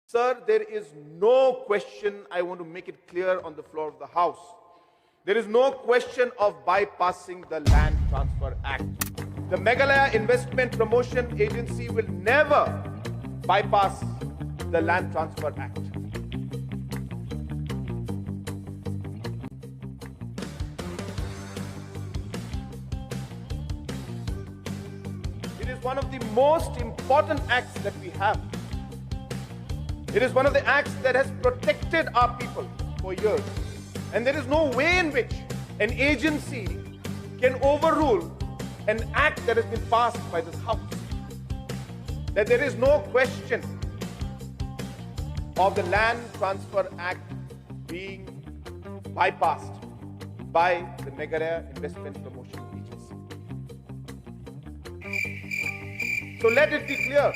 Sir, there is no question, I want to make it clear on the floor of the House. There is no question of bypassing the Land Transfer Act. The Meghalaya Investment Promotion Agency will never bypass the Land Transfer Act. It is one of the most important acts that we have. It is one of the acts that has protected our people for years. And there is no way in which an agency can overrule an act that has been passed by this House. That there is no question of the Land Transfer Act being bypassed by the Meghalaya Investment Promotion Agency. So let it be clear.